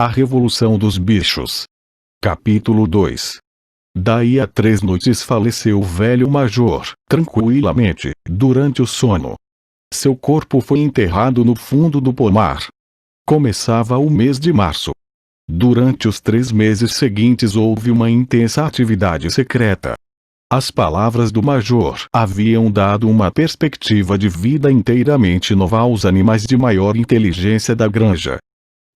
A Revolução dos Bichos. Capítulo 2. Daí a 3 noites faleceu o velho major, tranquilamente, durante o sono. Seu corpo foi enterrado no fundo do pomar. Começava o mês de março. Durante os 3 meses seguintes houve uma intensa atividade secreta. As palavras do major haviam dado uma perspectiva de vida inteiramente nova aos animais de maior inteligência da granja.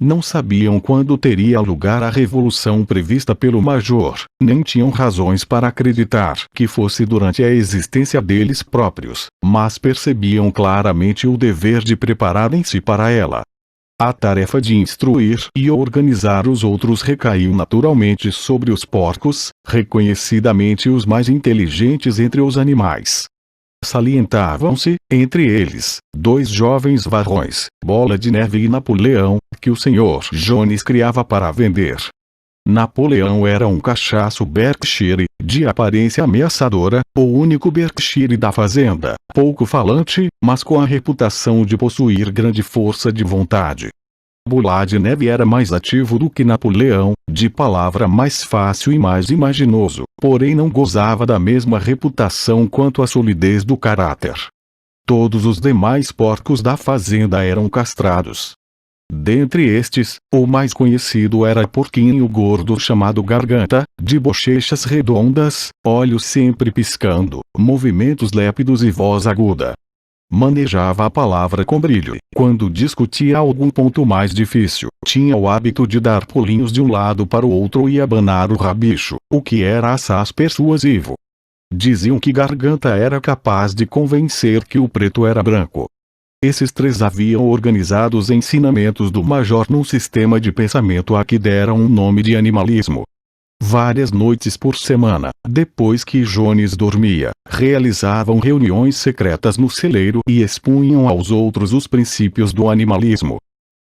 Não sabiam quando teria lugar a revolução prevista pelo major, nem tinham razões para acreditar que fosse durante a existência deles próprios, mas percebiam claramente o dever de prepararem-se para ela. A tarefa de instruir e organizar os outros recaiu naturalmente sobre os porcos, reconhecidamente os mais inteligentes entre os animais. Salientavam-se, entre eles, 2 jovens varrões, Bola de Neve e Napoleão, que o Sr. Jones criava para vender. Napoleão era um cachaço Berkshire, de aparência ameaçadora, o único Berkshire da fazenda, pouco falante, mas com a reputação de possuir grande força de vontade. Bola de Neve era mais ativo do que Napoleão, de palavra mais fácil e mais imaginoso, porém não gozava da mesma reputação quanto a solidez do caráter. Todos os demais porcos da fazenda eram castrados. Dentre estes, o mais conhecido era porquinho gordo chamado Garganta, de bochechas redondas, olhos sempre piscando, movimentos lépidos e voz aguda. Manejava a palavra com brilho. Quando discutia algum ponto mais difícil, tinha o hábito de dar pulinhos de um lado para o outro e abanar o rabicho, o que era assaz persuasivo. Diziam que Garganta era capaz de convencer que o preto era branco. Esses 3 haviam organizado os ensinamentos do major num sistema de pensamento a que deram um nome de animalismo. Várias noites por semana, depois que Jones dormia, realizavam reuniões secretas no celeiro e expunham aos outros os princípios do animalismo.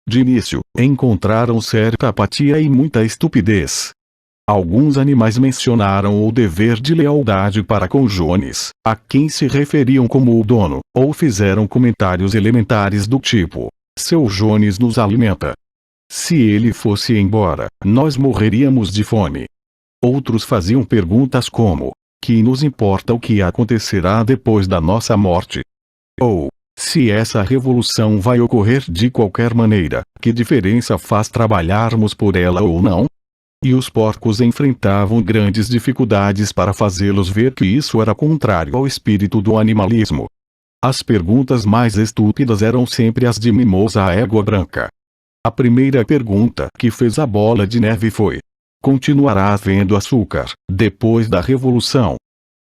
De início, encontraram certa apatia e muita estupidez. Alguns animais mencionaram o dever de lealdade para com Jones, a quem se referiam como o dono, ou fizeram comentários elementares do tipo: "Seu Jones nos alimenta. Se ele fosse embora, nós morreríamos de fome." Outros faziam perguntas como: "Que nos importa o que acontecerá depois da nossa morte?" Ou: "Se essa revolução vai ocorrer de qualquer maneira, que diferença faz trabalharmos por ela ou não?" E os porcos enfrentavam grandes dificuldades para fazê-los ver que isso era contrário ao espírito do animalismo. As perguntas mais estúpidas eram sempre as de Mimosa a égua branca. A primeira pergunta que fez a Bola de Neve foi: "Continuará havendo açúcar depois da revolução?"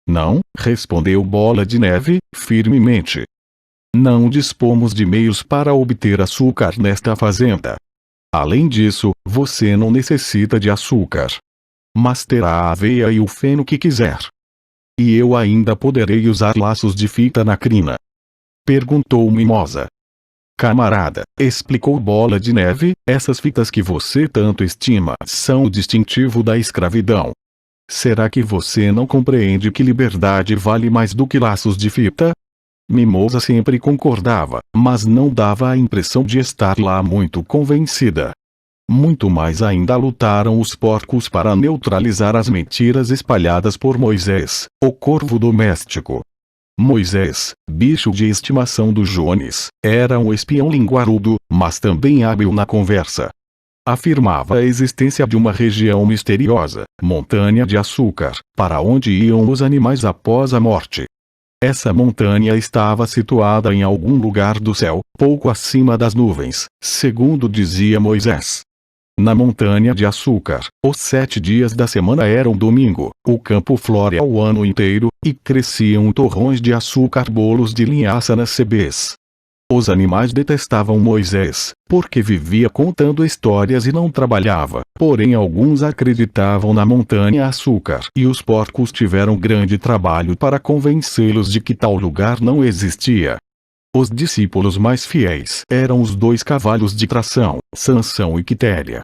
"Não", respondeu Bola de Neve, firmemente. "Não dispomos de meios para obter açúcar nesta fazenda. Além disso, você não necessita de açúcar. Mas terá a aveia e o feno que quiser. E eu ainda poderei usar laços de fita na crina." Perguntou Mimosa. "Camarada", explicou Bola de Neve, "essas fitas que você tanto estima são o distintivo da escravidão. Será que você não compreende que liberdade vale mais do que laços de fita?" Mimosa sempre concordava, mas não dava a impressão de estar lá muito convencida. Muito mais ainda lutaram os porcos para neutralizar as mentiras espalhadas por Moisés, o corvo doméstico. Moisés, bicho de estimação do Jones, era um espião linguarudo, mas também hábil na conversa. Afirmava a existência de uma região misteriosa, montanha de açúcar, para onde iam os animais após a morte. Essa montanha estava situada em algum lugar do céu, pouco acima das nuvens, segundo dizia Moisés. Na montanha de açúcar, os 7 dias da semana eram domingo, o campo floria o ano inteiro, e cresciam torrões de açúcar, bolos de linhaça nas sebes. Os animais detestavam Moisés, porque vivia contando histórias e não trabalhava, porém alguns acreditavam na montanha açúcar e os porcos tiveram grande trabalho para convencê-los de que tal lugar não existia. Os discípulos mais fiéis eram os 2 cavalos de tração, Sansão e Quitéria.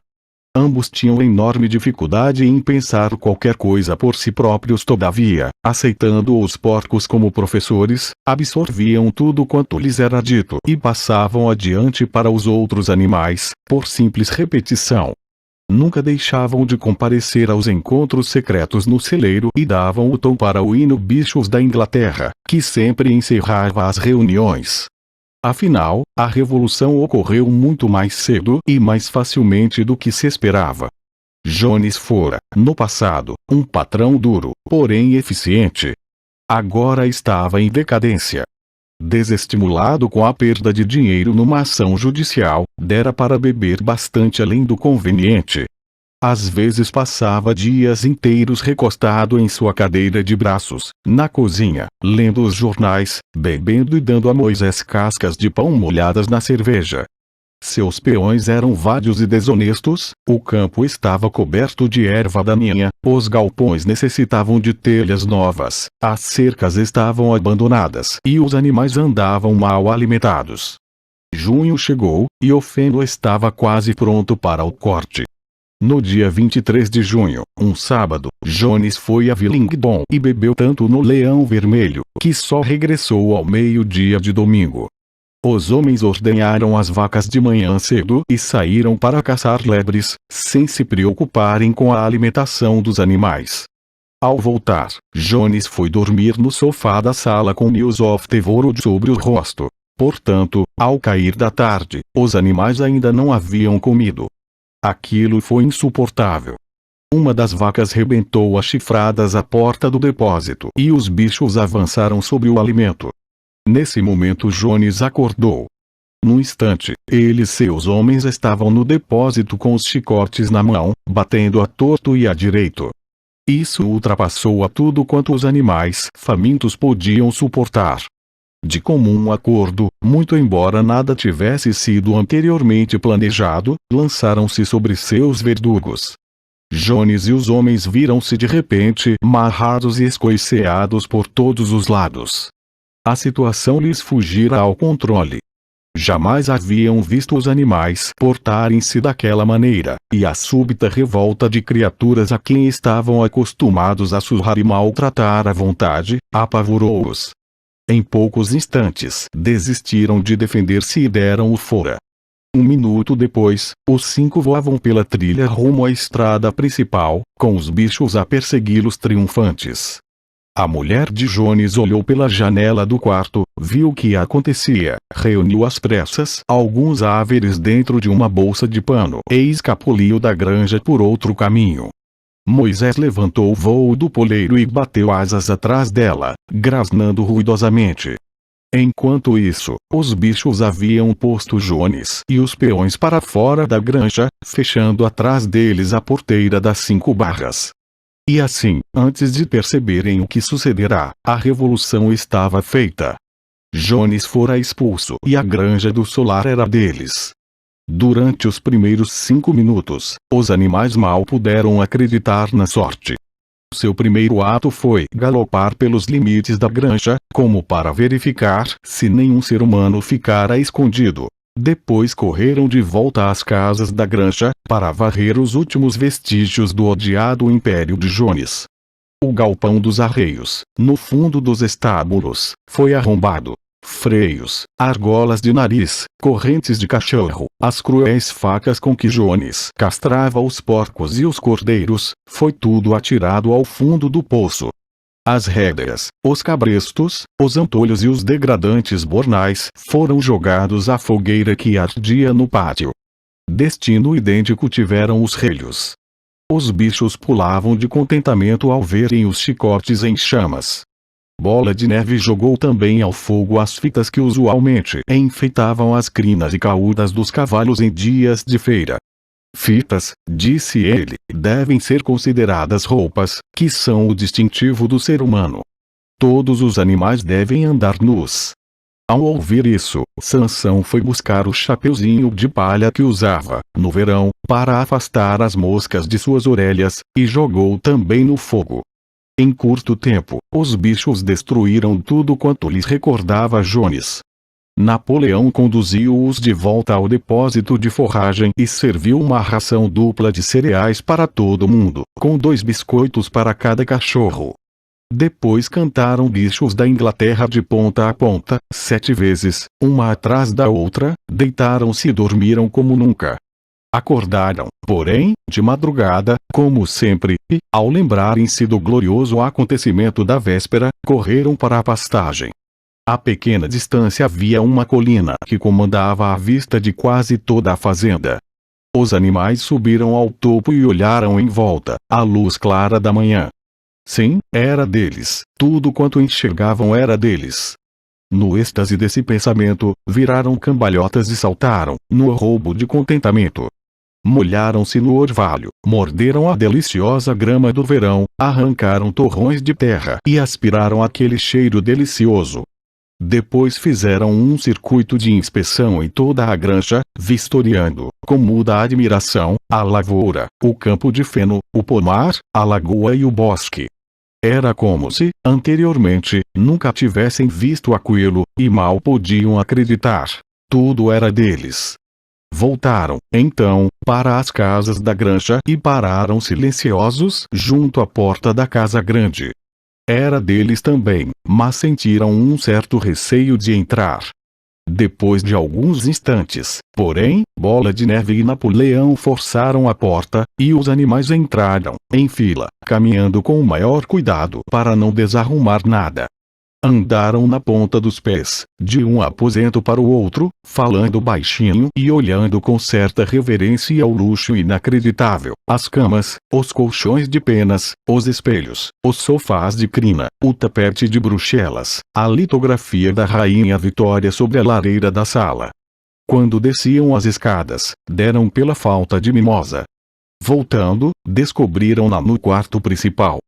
Ambos tinham enorme dificuldade em pensar qualquer coisa por si próprios, todavia, aceitando os porcos como professores, absorviam tudo quanto lhes era dito e passavam adiante para os outros animais, por simples repetição. nunca deixavam de comparecer aos encontros secretos no celeiro e davam o tom para o hino Bichos da Inglaterra, que sempre encerrava as reuniões. Afinal, a revolução ocorreu muito mais cedo e mais facilmente do que se esperava. Jones fora, no passado, um patrão duro, porém eficiente. Agora estava em decadência. Desestimulado com a perda de dinheiro numa ação judicial, dera para beber bastante além do conveniente. Às vezes passava dias inteiros recostado em sua cadeira de braços, na cozinha, lendo os jornais, bebendo e dando a Moisés cascas de pão molhadas na cerveja. Seus peões eram vários e desonestos, o campo estava coberto de erva daninha, os galpões necessitavam de telhas novas, as cercas estavam abandonadas e os animais andavam mal alimentados. Junho chegou, e o feno estava quase pronto para o corte. No dia 23 de junho, um sábado, Jones foi a Willingdon e bebeu tanto no Leão Vermelho, que só regressou ao meio-dia de domingo. Os homens ordenharam as vacas de manhã cedo e saíram para caçar lebres, sem se preocuparem com a alimentação dos animais. Ao voltar, Jones foi dormir no sofá da sala com News of the World sobre o rosto. Portanto, ao cair da tarde, os animais ainda não haviam comido. Aquilo foi insuportável. Uma das vacas rebentou as chifradas à porta do depósito e os bichos avançaram sobre o alimento. Nesse momento Jones acordou. Num instante, ele e seus homens estavam no depósito com os chicotes na mão, batendo a torto e a direito. Isso ultrapassou a tudo quanto os animais famintos podiam suportar. De comum acordo, muito embora nada tivesse sido anteriormente planejado, lançaram-se sobre seus verdugos. Jones e os homens viram-se de repente marrados e escoiceados por todos os lados. A situação lhes fugira ao controle. Jamais haviam visto os animais portarem-se daquela maneira, e a súbita revolta de criaturas a quem estavam acostumados a surrar e maltratar à vontade, apavorou-os. Em poucos instantes, desistiram de defender-se e deram o fora. Um minuto depois, os 5 voavam pela trilha rumo à estrada principal, com os bichos a persegui-los triunfantes. A mulher de Jones olhou pela janela do quarto, viu o que acontecia, reuniu às pressas alguns áveres dentro de uma bolsa de pano e escapuliu da granja por outro caminho. Moisés levantou o vôo do poleiro e bateu asas atrás dela, grasnando ruidosamente. Enquanto isso, os bichos haviam posto Jones e os peões para fora da granja, fechando atrás deles a porteira das 5 barras. E assim, antes de perceberem o que sucederá, a revolução estava feita. Jones fora expulso e a granja do solar era deles. Durante os primeiros 5 minutos, os animais mal puderam acreditar na sorte. Seu primeiro ato foi galopar pelos limites da granja, como para verificar se nenhum ser humano ficara escondido. Depois correram de volta às casas da granja, para varrer os últimos vestígios do odiado império de Jones. O galpão dos arreios, no fundo dos estábulos, foi arrombado. Freios, argolas de nariz, correntes de cachorro, as cruéis facas com que Jones castrava os porcos e os cordeiros, foi tudo atirado ao fundo do poço. As rédeas, os cabrestos, os antolhos e os degradantes bornais foram jogados à fogueira que ardia no pátio. Destino idêntico tiveram os relhos. Os bichos pulavam de contentamento ao verem os chicotes em chamas. Bola de Neve jogou também ao fogo as fitas que usualmente enfeitavam as crinas e caudas dos cavalos em dias de feira. Fitas, disse ele, devem ser consideradas roupas, que são o distintivo do ser humano. Todos os animais devem andar nus. Ao ouvir isso, Sansão foi buscar o chapeuzinho de palha que usava, no verão, para afastar as moscas de suas orelhas, e jogou também no fogo. Em curto tempo, os bichos destruíram tudo quanto lhes recordava Jones. Napoleão conduziu-os de volta ao depósito de forragem e serviu uma ração dupla de cereais para todo mundo, com 2 biscoitos para cada cachorro. Depois cantaram bichos da Inglaterra de ponta a ponta, 7 vezes, uma atrás da outra, deitaram-se e dormiram como nunca. Acordaram, porém, de madrugada, como sempre, e, ao lembrarem-se do glorioso acontecimento da véspera, correram para a pastagem. A pequena distância havia uma colina que comandava a vista de quase toda a fazenda. Os animais subiram ao topo e olharam em volta, à luz clara da manhã. Sim, era deles, tudo quanto enxergavam era deles. No êxtase desse pensamento, viraram cambalhotas e saltaram, no roubo de contentamento. Molharam-se no orvalho, morderam a deliciosa grama do verão, arrancaram torrões de terra e aspiraram aquele cheiro delicioso. Depois fizeram um circuito de inspeção em toda a granja, vistoriando, com muda admiração, a lavoura, o campo de feno, o pomar, a lagoa e o bosque. Era como se, anteriormente, nunca tivessem visto aquilo, e mal podiam acreditar. Tudo era deles. Voltaram, então, para as casas da granja e pararam silenciosos junto à porta da casa grande. Era deles também, mas sentiram um certo receio de entrar. Depois de alguns instantes, porém, Bola de Neve e Napoleão forçaram a porta, e os animais entraram, em fila, caminhando com o maior cuidado para não desarrumar nada. Andaram na ponta dos pés, de um aposento para o outro, falando baixinho e olhando com certa reverência ao luxo inacreditável, as camas, os colchões de penas, os espelhos, os sofás de crina, o tapete de Bruxelas, a litografia da Rainha Vitória sobre a lareira da sala. Quando desciam as escadas, deram pela falta de mimosa. Voltando, descobriram-na no quarto principal.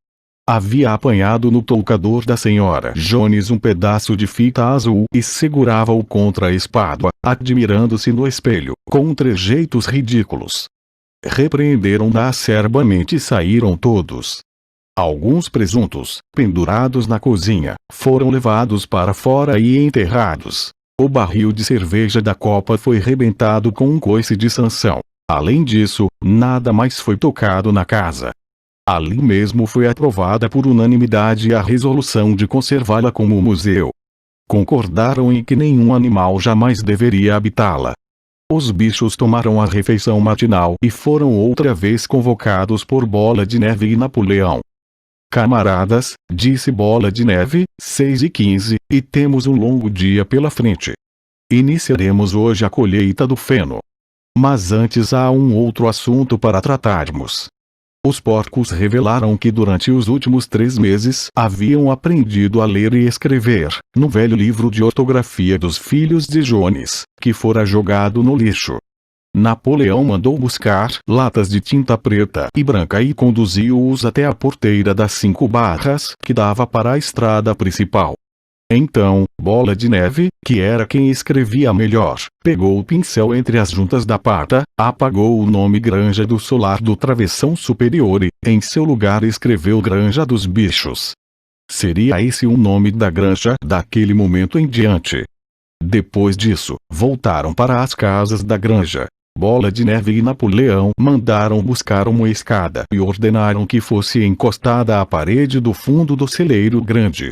Havia apanhado no toucador da senhora Jones um pedaço de fita azul e segurava-o contra a espádua, admirando-se no espelho, com trejeitos ridículos. Repreenderam-na acerbamente e saíram todos. Alguns presuntos, pendurados na cozinha, foram levados para fora e enterrados. O barril de cerveja da copa foi rebentado com um coice de Sansão. Além disso, nada mais foi tocado na casa. Ali mesmo foi aprovada por unanimidade a resolução de conservá-la como museu. Concordaram em que nenhum animal jamais deveria habitá-la. Os bichos tomaram a refeição matinal e foram outra vez convocados por Bola de Neve e Napoleão. Camaradas, disse Bola de Neve, 6h15, e temos um longo dia pela frente. Iniciaremos hoje a colheita do feno. Mas antes há um outro assunto para tratarmos. Os porcos revelaram que durante os últimos 3 meses haviam aprendido a ler e escrever, no velho livro de ortografia dos filhos de Jones, que fora jogado no lixo. Napoleão mandou buscar latas de tinta preta e branca e conduziu-os até a porteira das 5 barras que dava para a estrada principal. Então, Bola de Neve, que era quem escrevia melhor, pegou o pincel entre as juntas da pata, apagou o nome Granja do Solar do travessão superior e, em seu lugar, escreveu Granja dos Bichos. Seria esse o nome da granja daquele momento em diante. Depois disso, voltaram para as casas da granja. Bola de Neve e Napoleão mandaram buscar uma escada e ordenaram que fosse encostada à parede do fundo do celeiro grande.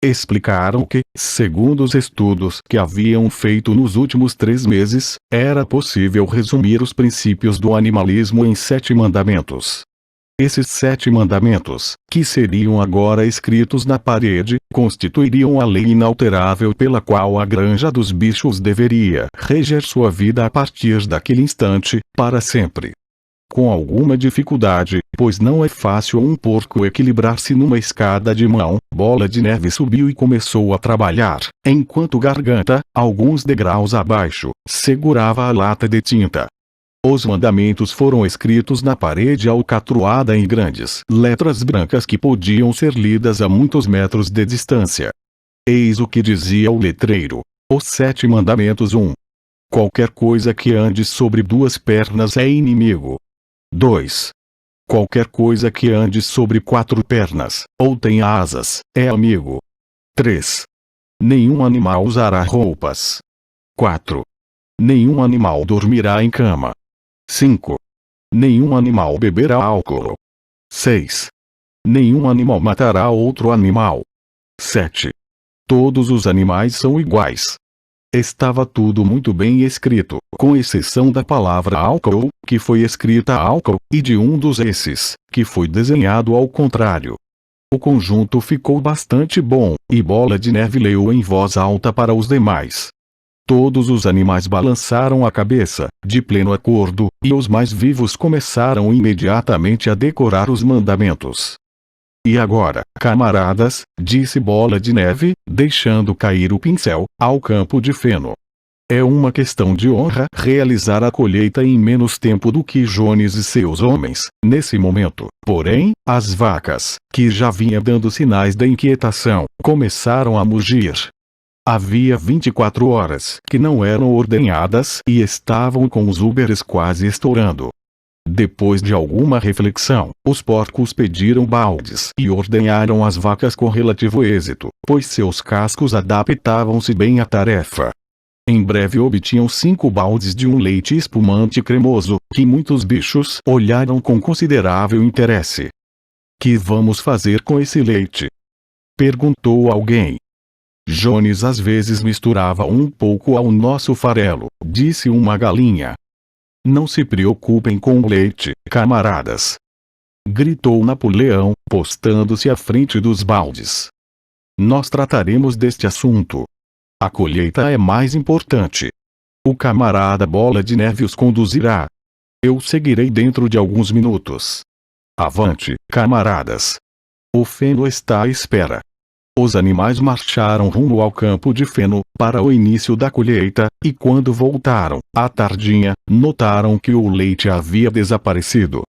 Explicaram que, segundo os estudos que haviam feito nos últimos 3 meses, era possível resumir os princípios do animalismo em 7 mandamentos. Esses 7 mandamentos, que seriam agora escritos na parede, constituiriam a lei inalterável pela qual a Granja dos Bichos deveria reger sua vida a partir daquele instante, para sempre. Com alguma dificuldade, pois não é fácil um porco equilibrar-se numa escada de mão, Bola de Neve subiu e começou a trabalhar, enquanto Garganta, alguns degraus abaixo, segurava a lata de tinta. Os mandamentos foram escritos na parede alcatroada em grandes letras brancas que podiam ser lidas a muitos metros de distância. Eis o que dizia o letreiro. Os 7 mandamentos 1. Qualquer coisa que ande sobre 2 pernas é inimigo. 2. Qualquer coisa que ande sobre 4 pernas, ou tenha asas, é amigo. 3. Nenhum animal usará roupas. 4. Nenhum animal dormirá em cama. 5. Nenhum animal beberá álcool. 6. Nenhum animal matará outro animal. 7. Todos os animais são iguais. Estava tudo muito bem escrito, com exceção da palavra álcool, que foi escrita álcool, e de um dos esses, que foi desenhado ao contrário. O conjunto ficou bastante bom, e Bola de Neve leu em voz alta para os demais. Todos os animais balançaram a cabeça, de pleno acordo, e os mais vivos começaram imediatamente a decorar os mandamentos. E agora, camaradas, disse Bola de Neve, deixando cair o pincel, ao campo de feno. É uma questão de honra realizar a colheita em menos tempo do que Jones e seus homens, nesse momento. Porém, as vacas, que já vinham dando sinais da inquietação, começaram a mugir. Havia 24 horas que não eram ordenhadas e estavam com os úberes quase estourando. Depois de alguma reflexão, os porcos pediram baldes e ordenharam as vacas com relativo êxito, pois seus cascos adaptavam-se bem à tarefa. Em breve obtinham 5 baldes de um leite espumante cremoso, que muitos bichos olharam com considerável interesse. Que vamos fazer com esse leite? Perguntou alguém. Jones às vezes misturava um pouco ao nosso farelo, disse uma galinha. Não se preocupem com o leite, camaradas! Gritou Napoleão, postando-se à frente dos baldes. Nós trataremos deste assunto. A colheita é mais importante. O camarada Bola de Neve os conduzirá. Eu seguirei dentro de alguns minutos. Avante, camaradas! O feno está à espera. Os animais marcharam rumo ao campo de feno, para o início da colheita, e quando voltaram, à tardinha, notaram que o leite havia desaparecido.